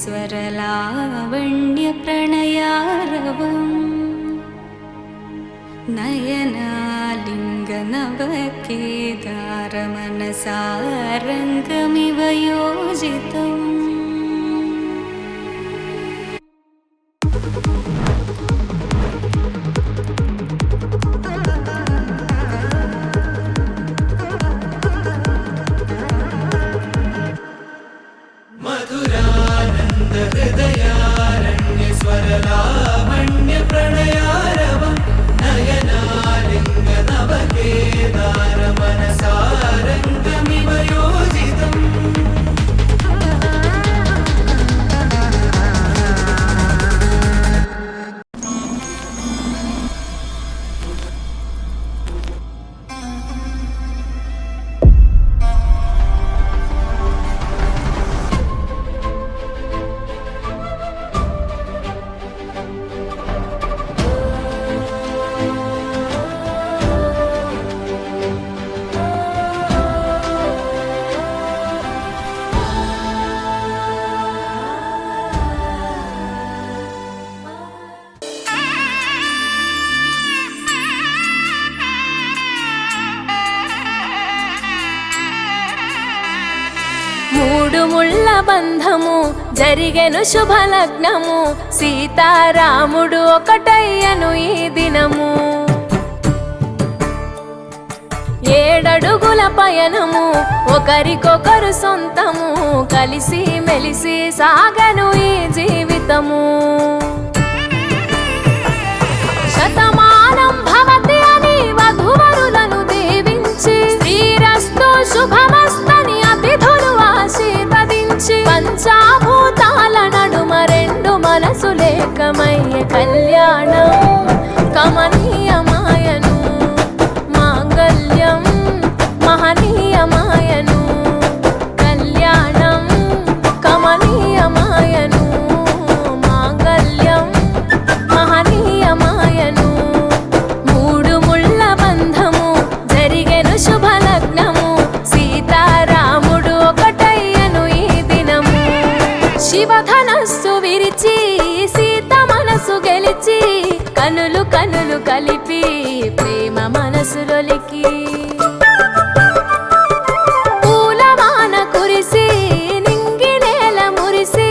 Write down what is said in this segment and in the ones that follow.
स्वरलावण्यप्रणयारवम् नयनालिङ्गनवकेदारमनसारङ्गमिव योजितम् मधुरानन्द हृदयारण्य स्वरलावण्य प्रणयारवम् नयनालिङ्ग नवकेदार मनसारङ्गमिव योजितम् మూడు ముళ్ళ బంధము జరిగెను శుభలగ్నము సీతారాముడు ఒకటయ్యను ఈ దినము ఏడడుగుల పయనము ఒకరికొకరు సొంతము కలిసి మెలిసి సాగను ఈ జీవితము శతమానం భవతి అని వధువరులను దీవించి శ్రీరస్తు శుభమస్తని అతిథులు ఆశీర్వదించి పంచాభూతాల నడుమ రెండు మనసులేకమయ్య కళ్యాణం కమనీయమాయను మాంగళ్యం మహనీయమాయను కళ్యాణం కమనీయమాయను మాంగళ్యం మహనీయమాయను మూడు ముళ్ళ బంధము జరిగెను శుభలగ్నము సీతారాముడు ఒకటయ్యను ఈ దినము శివధనస్సు విరిచి సీత మనసు గెలిచి కనులు కనులు కలిపి ప్రేమ మనసులొలికి పూలవాన కురిసి నింగి నేల మురిసి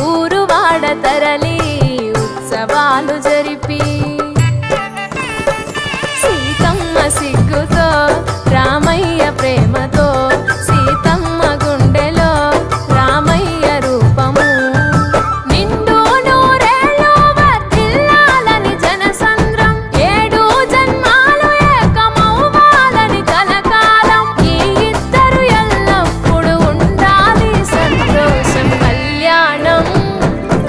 ఊరు వాడ తరలి ఉత్సవాలు జరిపి సీతమ్మ సిగ్గుతో రామయ్య ప్రేమతో సీతమ్మ గుండెలో రామయ్య రూపము నిండు నూరేళ్ళు వర్ధిల్లాలని జనసంద్రం ఏడు జన్మాలు ఏకమవ్వాలని కలకాలం ఈ ఇద్దరు ఎల్లప్పుడు ఉండాలి సంతోషం కళ్యాణం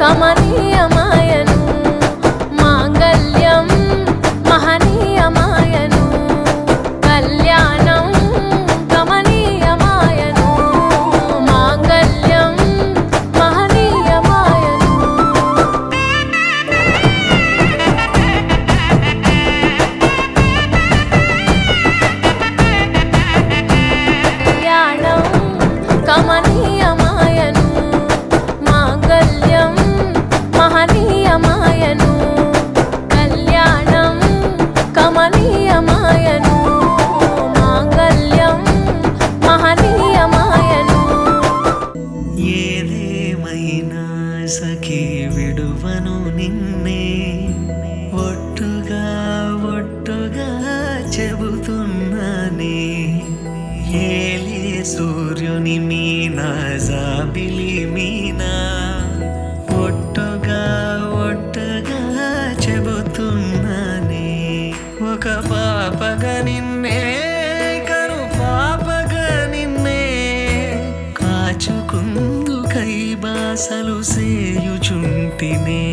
కమనీయమాయను మాంగళ్యం మహనీయమాయను కళ్యాణం కమనీయమాయను మాంగళ్యం మహనీయమాయను కళ్యాణం కమనీయమాయను మాంగళ్యం మహనీయమాయను కళ్యాణం కమనీయమాయను మాంగళ్యం మహనీయమాయను ఏదేమైనా సఖీ విడువను నిన్నే ఒట్టుగా ఒట్టుగా చెబుతున్నానే ఏలే సూర్యుని మీనా జాబిలి మీనా ఒట్టుగా ఒట్టుగా చెబుతున్నానే ఒక పాపగా నిన్నే కను పాపగా నిన్నే కాచుకుందుకై బాసలు సేయుచుంటినే